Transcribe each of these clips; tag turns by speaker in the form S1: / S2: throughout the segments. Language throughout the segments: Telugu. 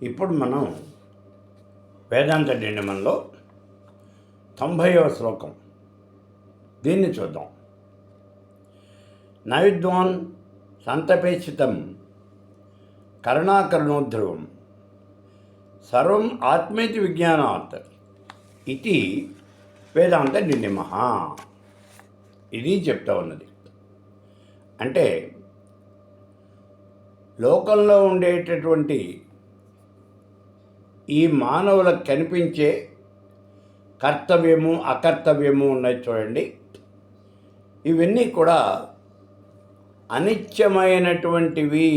S1: ఇప్పుడు మనం వేదాంత డిండిమంలో 90వ శ్లోకం దీన్ని చూద్దాం. నవిద్వాన్ సంతపేక్షితం కరుణాకరుణోధ్రువం సర్వం ఆత్మేతి విజ్ఞానాత్ ఇది వేదాంత డిండిమః. ఇది చెప్తా ఉన్నది. అంటే లోకంలో ఉండేటటువంటి ఈ మానవులకు కనిపించే కర్తవ్యము అకర్తవ్యము ఉన్నాయి చూడండి. ఇవన్నీ కూడా అనిత్యమైనటువంటివి.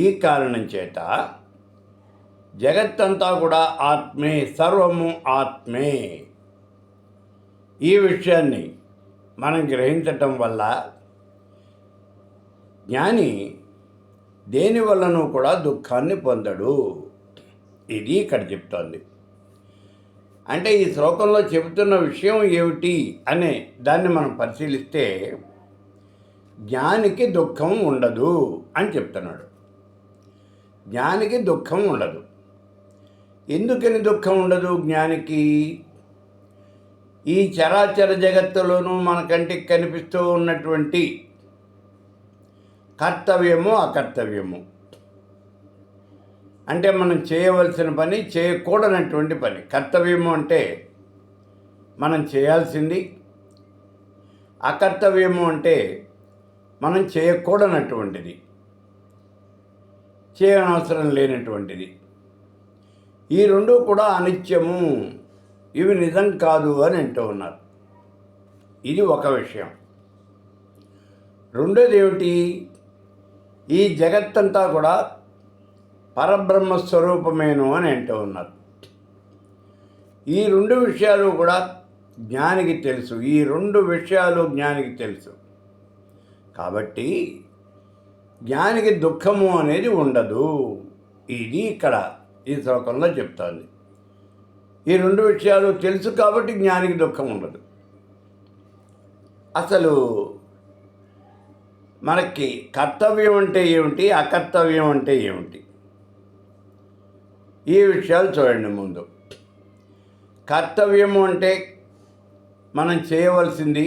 S1: ఈ కారణం చేత జగత్తంతా కూడా ఆత్మే, సర్వము ఆత్మే. ఈ విషయాన్ని మనం గ్రహించటం వల్ల జ్ఞాని దేనివల్లనూ కూడా దుఃఖాన్ని పొందడు. ఇది ఇక్కడ చెప్తోంది. అంటే ఈ శ్లోకంలో చెబుతున్న విషయం ఏమిటి అనే దాన్ని మనం పరిశీలిస్తే జ్ఞానికి దుఃఖం ఉండదు అని చెప్తున్నాడు. జ్ఞానికి దుఃఖం ఉండదు. ఎందుకని దుఃఖం ఉండదు జ్ఞానికి? ఈ చరాచర జగత్తులోనూ మన కంటికి కనిపిస్తూ ఉన్నటువంటి కర్తవ్యము అకర్తవ్యము అంటే మనం చేయవలసిన పని, చేయకూడనటువంటి పని. కర్తవ్యము అంటే మనం చేయాల్సింది, అకర్తవ్యము అంటే మనం చేయకూడనటువంటిది, చేయనవసరం లేనటువంటిది. ఈ రెండు కూడా అనిత్యము, ఇవి నిజం కాదు అని అంటూ ఉన్నారు. ఇది ఒక విషయం. రెండోది ఏమిటి? ఈ జగత్తంతా కూడా పరబ్రహ్మస్వరూపమేను అని అంటూ ఉన్నారు. ఈ రెండు విషయాలు కూడా జ్ఞానికి తెలుసు. ఈ రెండు విషయాలు జ్ఞానికి తెలుసు. కాబట్టి జ్ఞానికి దుఃఖము అనేది ఉండదు. ఇది ఇక్కడ ఈ శ్లోకంలో చెప్తోంది. ఈ రెండు విషయాలు తెలుసు కాబట్టి జ్ఞానికి దుఃఖం ఉండదు. అసలు మనకి కర్తవ్యం అంటే ఏమిటి, అకర్తవ్యం అంటే ఏమిటి, ఈ విషయాలు చూడండి. ముందు కర్తవ్యము అంటే మనం చేయవలసింది,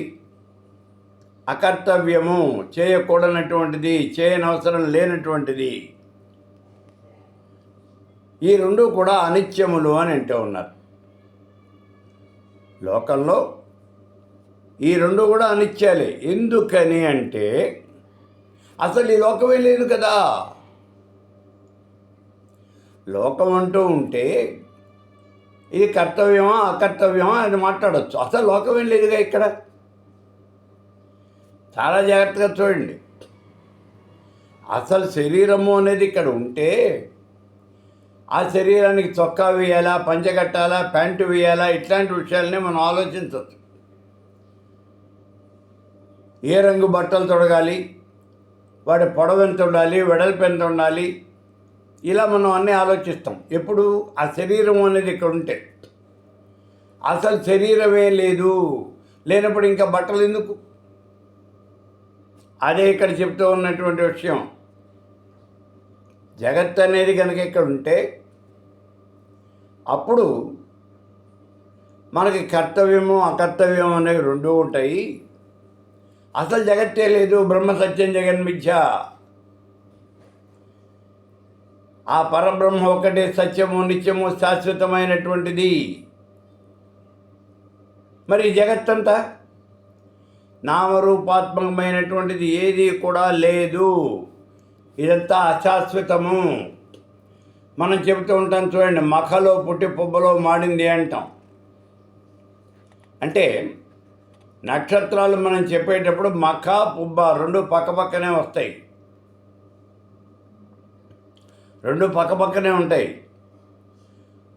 S1: అకర్తవ్యము చేయకూడనటువంటిది, చేయనవసరం లేనటువంటిది. ఈ రెండు కూడా అనిత్యములు అని అంటూ ఉన్నారు. లోకంలో ఈ రెండు కూడా అనిత్యాలే. ఎందుకని అంటే అసలు ఈ లోకమే లేదు కదా. లోకం అంటూ ఉంటే ఇది కర్తవ్యమా అకర్తవ్యమా అని మాట్లాడచ్చు. అసలు లోకమేం లేదుగా ఇక్కడ. చాలా జాగ్రత్తగా చూడండి. అసలు శరీరము అనేది ఇక్కడ ఉంటే ఆ శరీరానికి చొక్కా వేయాలా, పంచ కట్టాలా, ప్యాంటు వేయాలా, ఇట్లాంటి విషయాలనే మనం ఆలోచించవచ్చు. ఏ రంగు బట్టలు తొడగాలి, వాడి పొడవు ఎంత ఉండాలి, వెడల్పు ఎంత ఉండాలి, ఇలా మనం అన్నీ ఆలోచిస్తాం. ఎప్పుడు ఆ శరీరం అనేది ఇక్కడ ఉంటే. అసలు శరీరమే లేదు, లేనప్పుడు ఇంకా బట్టలు ఎందుకు? అదే ఇక్కడ చెప్తూ ఉన్నటువంటి విషయం. జగత్ అనేది కనుక ఇక్కడ ఉంటే అప్పుడు మనకి కర్తవ్యము అకర్తవ్యం అనేవి రెండూ ఉంటాయి. అసలు జగత్తే లేదు, బ్రహ్మ సత్యం జగన్మిథ్య. ఆ పరబ్రహ్మ ఒకటే సత్యము, నిత్యము, శాశ్వతమైనటువంటిది. మరి జగత్తంతా నామరూపాత్మకమైనటువంటిది ఏది కూడా లేదు. ఇదంతా అశాశ్వతము. మనం చెబుతూ ఉంటాం చూడండి, మఖలో పుట్టి పుబ్బలో మాడింది అంటాం. అంటే నక్షత్రాలు మనం చెప్పేటప్పుడు మఖ, పుబ్బ రెండు పక్కపక్కనే వస్తాయి. రెండు పక్కపక్కనే ఉంటాయి.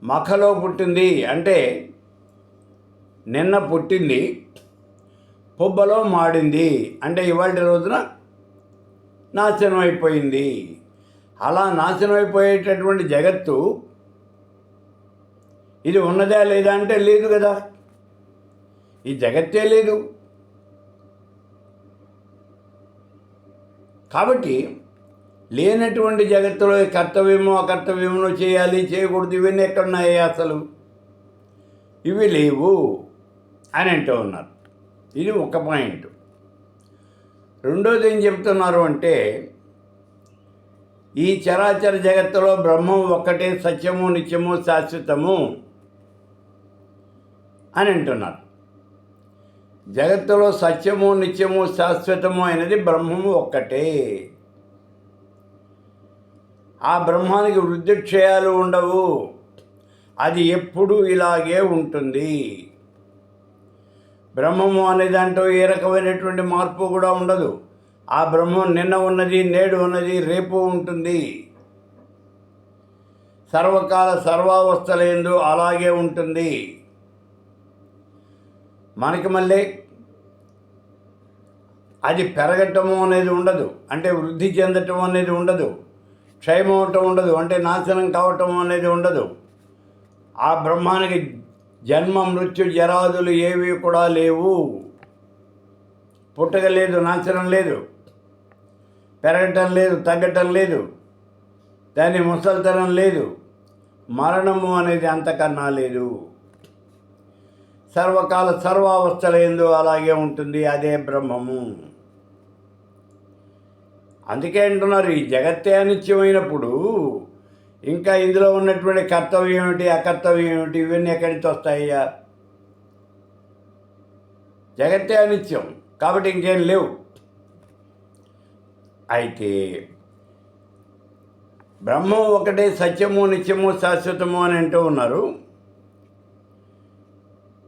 S1: మఖలో పుట్టింది అంటే నిన్న పుట్టింది, పుబ్బలో మాడింది అంటే ఇవాళ రోజున నాశనం అయిపోయింది. అలా నాశనం అయిపోయేటటువంటి జగత్తు ఇది ఉన్నదా లేదా అంటే లేదు కదా. ఈ జగత్తే లేదు. కాబట్టి లేనటువంటి జగత్తులో కర్తవ్యమో అకర్తవ్యమో చేయాలి చేయకూడదు ఇవన్నీ ఎక్కడున్నాయి అసలు? ఇవి లేవు అని అంటూ ఉన్నారు. ఇది ఒక పాయింట్. రెండోది ఏం చెప్తున్నారు అంటే, ఈ చరాచర జగత్తులో బ్రహ్మం ఒక్కటే సత్యము నిత్యము శాశ్వతము అని అంటున్నారు. జగత్తులో సత్యము నిత్యము శాశ్వతము అనేది బ్రహ్మము ఒక్కటే. ఆ బ్రహ్మానికి వృద్ధిక్షయాలు ఉండవు. అది ఎప్పుడూ ఇలాగే ఉంటుంది. బ్రహ్మము అనే దాంట్లో ఏ రకమైనటువంటి మార్పు కూడా ఉండదు. ఆ బ్రహ్మం నిన్న ఉన్నది, నేడు ఉన్నది, రేపు ఉంటుంది. సర్వకాల సర్వావస్థలందు అలాగే ఉంటుంది. మనకి మళ్ళీ అది పెరగటము అనేది ఉండదు, అంటే వృద్ధి చెందటం అనేది ఉండదు. క్షయమవటం ఉండదు, అంటే నాశనం కావటం అనేది ఉండదు. ఆ బ్రహ్మానికి జన్మ మృత్యు జరాదులు ఏవి కూడా లేవు. పుట్టక లేదు, నాశనం లేదు, పెరగటం లేదు, తగ్గటం లేదు, దాని ముసలితనం లేదు, మరణము అనేది అంతకన్నా లేదు. సర్వకాల సర్వావస్థలందు అలాగే ఉంటుంది. అదే బ్రహ్మము. అందుకే అంటున్నారు, ఈ జగత్తే అనిత్యమైనప్పుడు ఇంకా ఇందులో ఉన్నటువంటి కర్తవ్యం ఏమిటి, అకర్తవ్యం ఏమిటి, ఇవన్నీ ఎక్కడి నుంచి వస్తాయ్యా? జగత్తే అనిత్యం కాబట్టి ఇంకేం లేవు. అయితే బ్రహ్మం ఒకటే సత్యము నిత్యము శాశ్వతము అని అంటూ ఉన్నారు.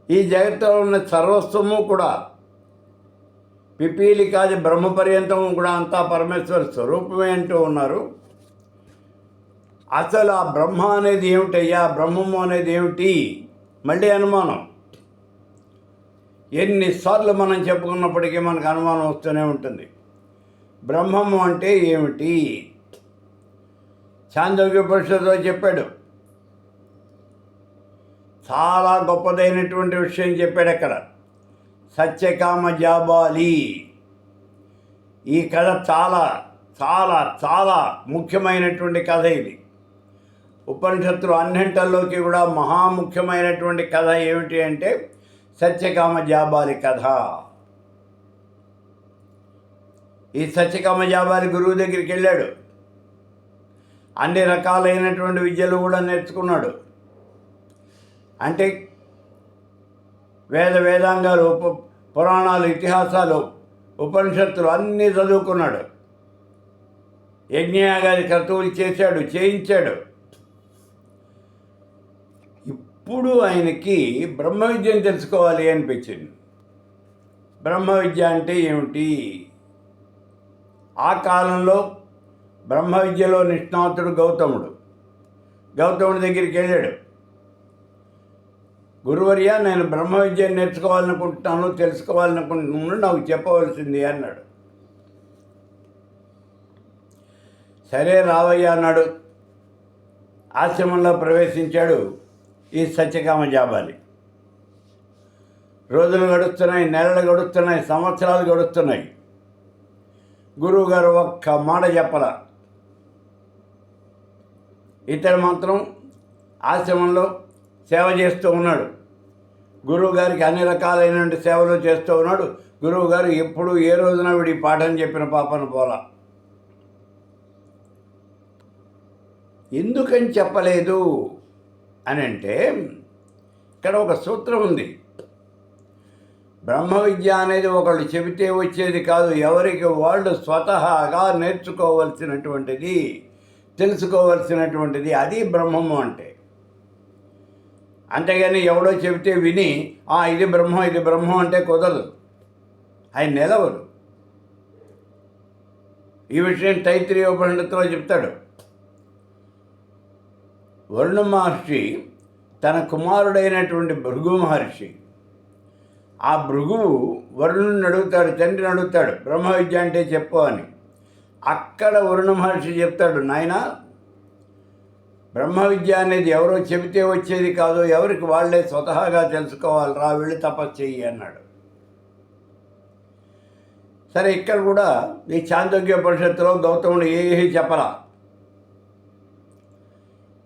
S1: ఈ జగత్తులో ఉన్న సర్వస్వము కూడా పిపీలికాది బ్రహ్మ పర్యంతము కూడా అంతా పరమేశ్వర స్వరూపమే అంటూ ఉన్నారు. అసలు ఆ బ్రహ్మ అనేది ఏమిటయ్యా, బ్రహ్మము అనేది ఏమిటి? మళ్ళీ అనుమానం. ఎన్నిసార్లు మనం చెప్పుకున్నప్పటికీ మనకు అనుమానం వస్తూనే ఉంటుంది. బ్రహ్మము అంటే ఏమిటి? ఛాందోగ్యోపనిషత్తులో చెప్పాడు. చాలా గొప్పదైనటువంటి విషయం చెప్పాడు అక్కడ. సత్యకామ జాబాలి. ఈ కథ చాలా చాలా చాలా ముఖ్యమైనటువంటి కథ ఇది. ఉపనిషత్తులు అన్నింటిలోకి కూడా మహాముఖ్యమైనటువంటి కథ ఏమిటి అంటే సత్యకామ జాబాలి కథ. ఈ సత్యకామ జాబాలి గురువు దగ్గరికి వెళ్ళాడు. అన్ని రకాలైనటువంటి విద్యలు కూడా నేర్చుకున్నాడు. అంటే వేదాంగాలు, పురాణాలు, ఇతిహాసాలు, ఉపనిషత్తులు అన్నీ చదువుకున్నాడు. యజ్ఞయాగాది క్రతువులు చేశాడు, చేయించాడు. ఇప్పుడు ఆయనకి బ్రహ్మ విద్యను తెలుసుకోవాలి అనిపించింది. బ్రహ్మ విద్య అంటే ఏమిటి? ఆ కాలంలో బ్రహ్మ విద్యలో నిష్ణాతుడు గౌతముడు. గౌతముడి దగ్గరికి వెళ్ళాడు. గురువర్య, నేను బ్రహ్మ విద్యను నేర్చుకోవాలనుకుంటున్నాను, తెలుసుకోవాలనుకుంటున్నాను, నాకు చెప్పవలసింది అన్నాడు. సరే రావయ్య అన్నాడు. ఆశ్రమంలో ప్రవేశించాడు ఈ సత్యకామ జాబాలి. రోజులు గడుస్తున్నాయి, నెలలు గడుస్తున్నాయి, సంవత్సరాలు గడుస్తున్నాయి. గురువుగారు ఒక్క మాట చెప్పలా. ఇతడు మాత్రం ఆశ్రమంలో సేవ చేస్తూ ఉన్నాడు. గురువుగారికి అన్ని రకాలైనటువంటి సేవలు చేస్తూ ఉన్నాడు. గురువుగారు ఎప్పుడు ఏ రోజున వీడి పాఠం చెప్పిన పాపను పోలా. ఎందుకని చెప్పలేదు అని అంటే ఇక్కడ ఒక సూత్రం ఉంది. బ్రహ్మ విద్య అనేది ఒకళ్ళు చెబితే వచ్చేది కాదు. ఎవరికి వాళ్ళు స్వతహాగా నేర్చుకోవలసినటువంటిది, తెలుసుకోవలసినటువంటిది. అది బ్రహ్మము అంటే. అంతేగాని ఎవడో చెబితే విని ఇది బ్రహ్మం, ఇది బ్రహ్మం అంటే కుదరదు. ఆయన నిలవదు. ఈ విషయం తైత్రీయ ఉపనిషత్తులో చెప్తాడు. వరుణ మహర్షి తన కుమారుడైనటువంటి భృగు మహర్షి, ఆ భృగువు వరుణుని అడుగుతాడు, తండ్రిని అడుగుతాడు, బ్రహ్మ విద్య అంటే చెప్పు అని. అక్కడ వరుణ మహర్షి చెప్తాడు, నాయనా, బ్రహ్మ విద్య అనేది ఎవరో చెబితే వచ్చేది కాదు, ఎవరికి వాళ్ళే స్వతహాగా తెలుసుకోవాలి, రా వెళ్ళి తపస్సు చెయ్యి అన్నాడు. సరే, ఇక్కడ కూడా ఈ చాందోగ్య పరిషత్తులో గౌతముడు ఏమీ చెప్పరా.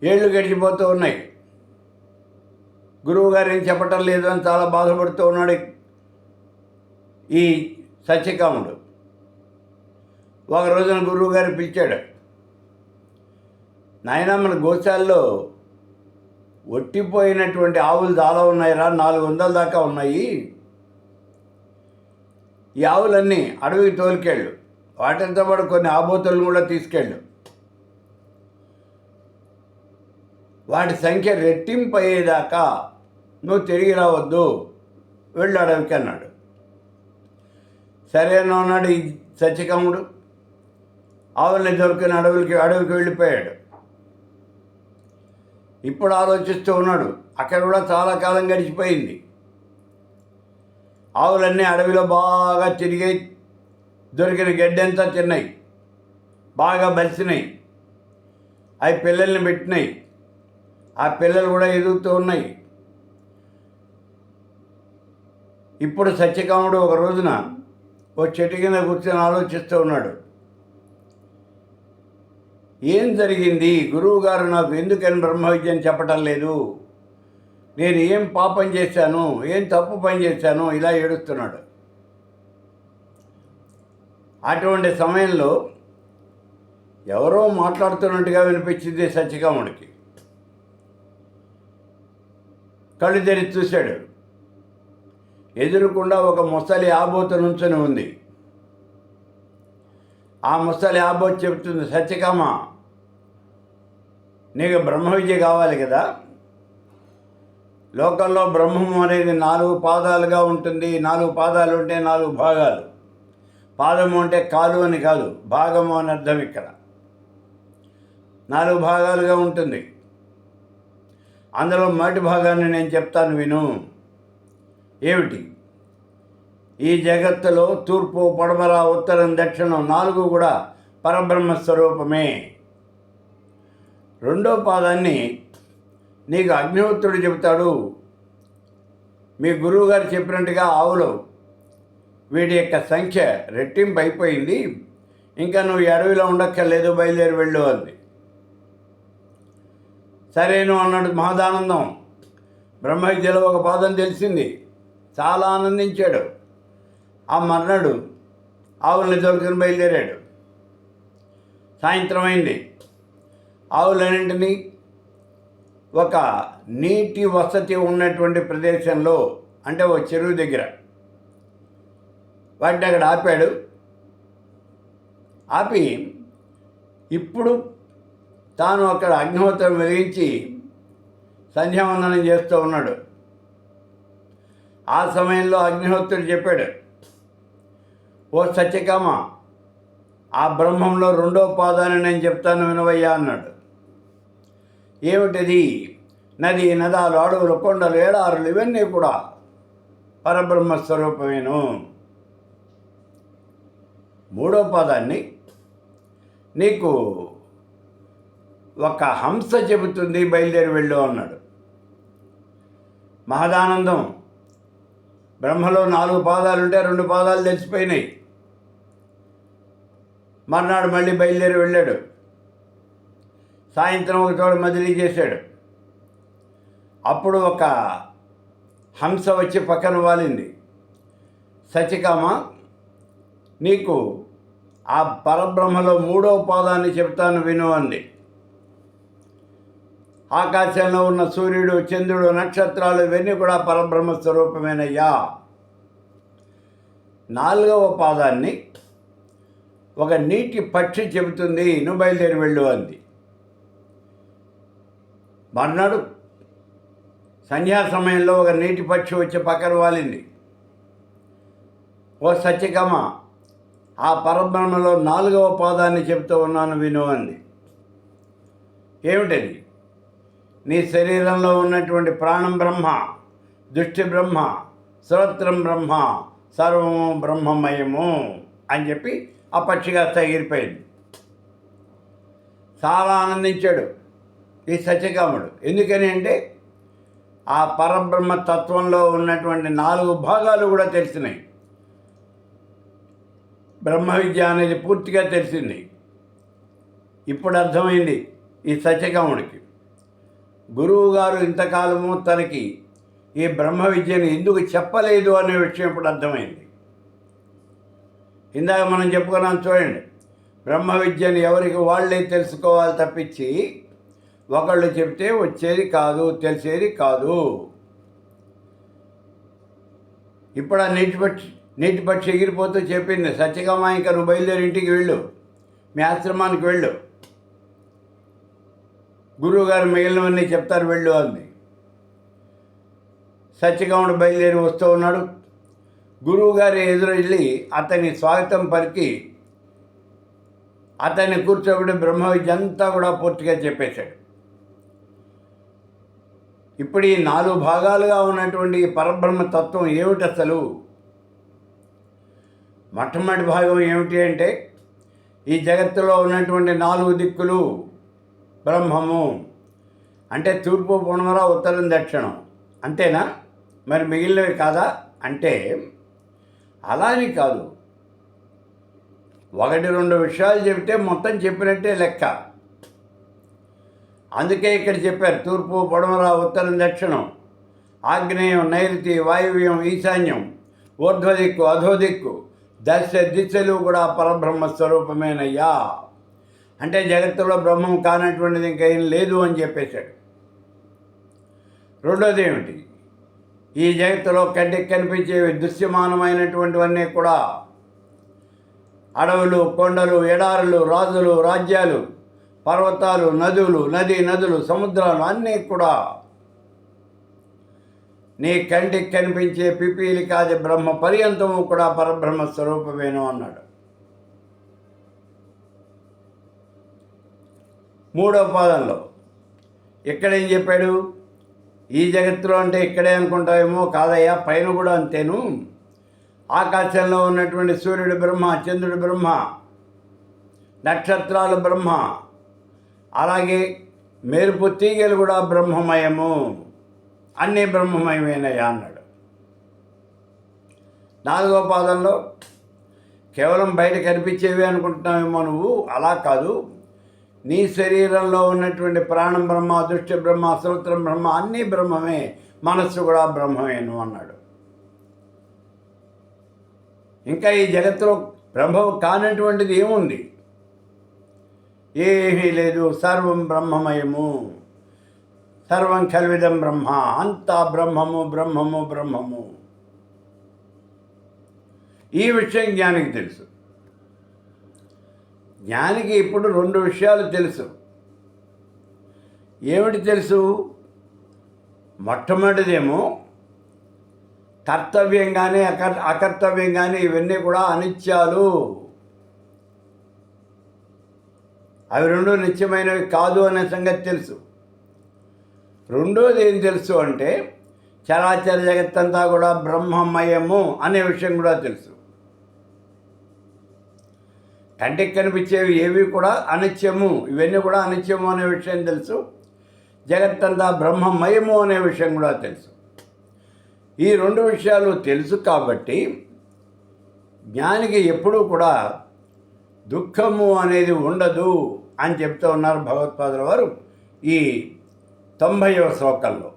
S1: ఏళ్ళు గడిచిపోతూ ఉన్నాయి. గురువుగారు ఏం చెప్పటం లేదు అని చాలా బాధపడుతూ ఉన్నాడు ఈ సత్యకాముడు. ఒక రోజున గురువుగారు పిలిచాడు. నాయన, మన గోశాలలో ఒట్టిపోయినటువంటి ఆవులు చాలా ఉన్నాయిరా, 400 దాకా ఉన్నాయి. ఈ ఆవులన్నీ అడవికి తోలుకెళ్ళు, వాటితో పాటు కొన్ని ఆబోతులను కూడా తీసుకెళ్ళు. వాటి సంఖ్య రెట్టింపు అయ్యేదాకా నువ్వు తిరిగి రావద్దు, వెళ్ళు అడవికి అన్నాడు. సరేనా అన్నాడు ఈ సత్యకాముడు. ఆవుల్ని దొరికిన అడవికి వెళ్ళిపోయాడు. ఇప్పుడు ఆలోచిస్తూ ఉన్నాడు. అక్కడ కూడా చాలా కాలం గడిచిపోయింది. ఆవులన్నీ అడవిలో బాగా తిరిగాయి, దొరికిన గడ్డంతా తిన్నాయి, బాగా బలిసినాయి. అవి పిల్లల్ని పెట్టినాయి. ఆ పిల్లలు కూడా ఎదుగుతూ ఉన్నాయి. ఇప్పుడు సత్యకాముడు ఒక రోజున ఓ చెట్టు కింద కూర్చొని ఆలోచిస్తూ ఉన్నాడు. ఏం జరిగింది? గురువుగారు నాకు ఎందుకని బ్రహ్మ విద్యను చెప్పటం లేదు? నేను ఏం పాపం చేశాను, ఏం తప్పు పని చేశాను? ఇలా ఏడుస్తున్నాడు. అటువంటి సమయంలో ఎవరో మాట్లాడుతున్నట్టుగా వినిపించింది సత్యకాముడికి. కళ్ళు తెరిచి చూశాడు. ఎదురుకుండా ఒక ముసలి ఆబోతు నుంచొని ఉంది. ఆ ముసలి ఆబోతు చెబుతుంది, సత్యకామ, నీకు బ్రహ్మ విద్య కావాలి కదా. లోకంలో బ్రహ్మము అనేది 4 పాదాలుగా ఉంటుంది. 4 పాదాలు ఉంటే 4 భాగాలు. పాదము అంటే కాలు అని కాదు, భాగము అని అర్థం. ఇక్కడ 4 భాగాలుగా ఉంటుంది. అందులో మొదటి భాగాన్ని నేను చెప్తాను, విను. ఏమిటి? ఈ జగత్తులో తూర్పు, పడమర, ఉత్తరం, దక్షిణం 4 కూడా పరబ్రహ్మ స్వరూపమే. రెండో పాదాన్ని నీకు అగ్నిహోత్రుడు చెబుతాడు. మీ గురువుగారు చెప్పినట్టుగా ఆవులు వీటి యొక్క సంఖ్య రెట్టింపు అయిపోయింది, ఇంకా నువ్వు ఈ అడవిలో ఉండక్కర్లేదు, బయలుదేరి వెళ్ళు అంది. సరేను అన్నాడు మహదానందం. బ్రహ్మ విద్యలో ఒక పాదం తెలిసింది. చాలా ఆనందించాడు. ఆ మర్నాడు ఆవుల్ని దొరుకుని బయలుదేరాడు. సాయంత్రం అయింది. ఆవులన్నింటినీ ఒక నీటి వసతి ఉన్నటువంటి ప్రదేశంలో, అంటే ఒక చెరువు దగ్గర వాటిని అక్కడ ఆపాడు. ఆపి ఇప్పుడు తాను అక్కడ అగ్నిహోత్రం వెలిగించి సంధ్యావందనం చేస్తూ ఉన్నాడు. ఆ సమయంలో అగ్నిహోత్రుడు చెప్పాడు, ఓ సత్యకామ, ఆ బ్రహ్మంలో రెండో పాదాన్ని నేను చెప్తాను, వినవయ్యా అన్నాడు. ఏమిటది? నది, నదాలు, అడవులు, కొండలు, ఎడారులు ఇవన్నీ కూడా పరబ్రహ్మ స్వరూపమేను. మూడో పాదాన్ని నీకు ఒక హంస చెబుతుంది, బయలుదేరి వెళ్ళు అన్నాడు. మహదానందం. బ్రహ్మలో 4 పాదాలుంటే 2 పాదాలు తెలిసిపోయినాయి. మర్నాడు మళ్ళీ బయలుదేరి వెళ్ళాడు. సాయంత్రం ఒక చోట మజిలీ చేశాడు. అప్పుడు ఒక హంస వచ్చి పక్కన వాలింది. సత్యకామ, నీకు ఆ పరబ్రహ్మలో 3వ పాదాన్ని చెప్తాను, విను అంది. ఆకాశంలో ఉన్న సూర్యుడు, చంద్రుడు, నక్షత్రాలు ఇవన్నీ కూడా పరబ్రహ్మ స్వరూపమేనయ్యా. 4వ పాదాన్ని ఒక నీటి పక్షి చెబుతుంది, నువ్వు బయలుదేరి వెళ్ళు అంది. మర్నాడు సంధ్యా సమయంలో ఒక నీటి పక్షి వచ్చి పక్కన వాలింది. ఓ సత్యకామ, ఆ పరబ్రహ్మలో 4వ పాదాన్ని చెబుతూ ఉన్నాను, విను అంది. ఏమిటది? నీ శరీరంలో ఉన్నటువంటి ప్రాణం బ్రహ్మ, దృష్టి బ్రహ్మ, శ్రోత్రం బ్రహ్మ, సర్వము బ్రహ్మమయము అని చెప్పి ఆ పక్షిగా ఎగిరిపోయింది. చాలా ఆనందించాడు ఈ సత్యకాముడు. ఎందుకని అంటే ఆ పరబ్రహ్మ తత్వంలో ఉన్నటువంటి 4 భాగాలు కూడా తెలిసినాయి. బ్రహ్మ విద్య అనేది పూర్తిగా తెలిసింది. ఇప్పుడు అర్థమైంది ఈ సత్యకాముడికి. గురువు గారు ఇంతకాలము తనకి ఈ బ్రహ్మ విద్యను ఎందుకు చెప్పలేదు అనే విషయం ఇప్పుడు అర్థమైంది. ఇందాక మనం చెప్పుకున్నాం చూడండి, బ్రహ్మ విద్యను ఎవరికి వాళ్ళే తెలుసుకోవాలి తప్పించి ఒకళ్ళు చెప్తే వచ్చేది కాదు, తెలిసేది కాదు. ఇప్పుడు ఆ నీటి పక్షి ఎగిరిపోతూ చెప్పింది, సత్యకామ ఇంకా నువ్వు బయలుదేరి ఇంటికి వెళ్ళు, మీ ఆశ్రమానికి వెళ్ళు, గురువుగారు మిగిలినవన్నీ చెప్తారు వెళ్ళు అంది. సత్యకాముడు బయలుదేరి వస్తూ ఉన్నాడు. గురువుగారి ఎదురు వెళ్ళి అతని స్వాగతం పలికి అతన్ని కూర్చోబెట్టి బ్రహ్మ విద్య అంతా కూడా పూర్తిగా చెప్పేశాడు. ఇప్పుడు ఈ 4 భాగాలుగా ఉన్నటువంటి ఈ పరబ్రహ్మ తత్వం ఏమిటి అసలు? మొట్టమొదటి భాగం ఏమిటి అంటే ఈ జగత్తులో ఉన్నటువంటి 4 దిక్కులు బ్రహ్మము అంటే తూర్పు, పడమర, ఉత్తరం, దక్షిణం. అంతేనా? మరి మిగిలినవి కాదా అంటే అలా అని కాదు. 1-2 విషయాలు చెబితే మొత్తం చెప్పినట్టే లెక్క. అందుకే ఇక్కడ చెప్పారు తూర్పు, పడమర, ఉత్తరం, దక్షిణం, ఆగ్నేయం, నైరుతి, వాయువ్యం, ఈశాన్యం, ఊర్ధ్వదిక్కు, అధోదిక్కు, దిశలు కూడా పరబ్రహ్మ స్వరూపమేనయ్యా. అంటే జగత్తులో బ్రహ్మం కానటువంటిది ఇంకేం లేదు అని చెప్పేశాడు. రెండోది ఏమిటి? ఈ జగత్తులో కంటికి కనిపించేవి దృశ్యమానమైనటువంటివన్నీ కూడా అడవులు, కొండలు, ఎడారులు, రాజులు, రాజ్యాలు, పర్వతాలు, నదులు, సముద్రాలు అన్నీ కూడా నీ కంటికి కనిపించే పిపీలి కాది బ్రహ్మ పర్యంతము కూడా పరబ్రహ్మ స్వరూపమేను అన్నాడు. 3వ పాదంలో ఇక్కడేం చెప్పాడు? ఈ జగత్తులో అంటే ఇక్కడే అనుకుంటావేమో, కాదయ్యా, పైన కూడా అంతేను. ఆకాశంలో ఉన్నటువంటి సూర్యుడు బ్రహ్మ, చంద్రుడు బ్రహ్మ, నక్షత్రాలు బ్రహ్మ, అలాగే మెరుపు తీగలు కూడా బ్రహ్మమయము, అన్నీ బ్రహ్మమయమేనయ్యా అన్నాడు. 4వ పాదంలో కేవలం బయట కనిపించేవి అనుకుంటున్నావేమో నువ్వు, అలా కాదు, నీ శరీరంలో ఉన్నటువంటి ప్రాణం బ్రహ్మ, దృష్టి బ్రహ్మ, శ్రోత్రం బ్రహ్మ, అన్నీ బ్రహ్మమే, మనస్సు కూడా బ్రహ్మమేను అన్నాడు. ఇంకా ఈ జగత్తులో బ్రహ్మం కానటువంటిది ఏముంది? ఏమీ లేదు, సర్వం బ్రహ్మమయము, సర్వం కల్విదం బ్రహ్మ, అంతా బ్రహ్మము బ్రహ్మము బ్రహ్మము. ఈ విషయం జ్ఞానికి తెలుసు. జ్ఞానికి ఇప్పుడు 2 విషయాలు తెలుసు. ఏమిటి తెలుసు? మొట్టమొదటిదేమో కర్తవ్యం కానీ అకర్తవ్యం కానీ ఇవన్నీ కూడా అనిత్యాలు, అవి 2 నిత్యమైనవి కాదు అనే సంగతి తెలుసు. రెండోది ఏం తెలుసు అంటే చరాచర జగత్తంతా కూడా బ్రహ్మమయము అనే విషయం కూడా తెలుసు. కంటికి కనిపించేవి ఏవి కూడా అనిత్యము, ఇవన్నీ కూడా అనిత్యము అనే విషయం తెలుసు. జగత్తంతా బ్రహ్మమయము అనే విషయం కూడా తెలుసు. ఈ 2 విషయాలు తెలుసు కాబట్టి జ్ఞానికి ఎప్పుడూ కూడా దుఃఖము అనేది ఉండదు అని చెప్తూ ఉన్నారు భగవత్పాదుల వారు ఈ 90వ శ్లోకంలో.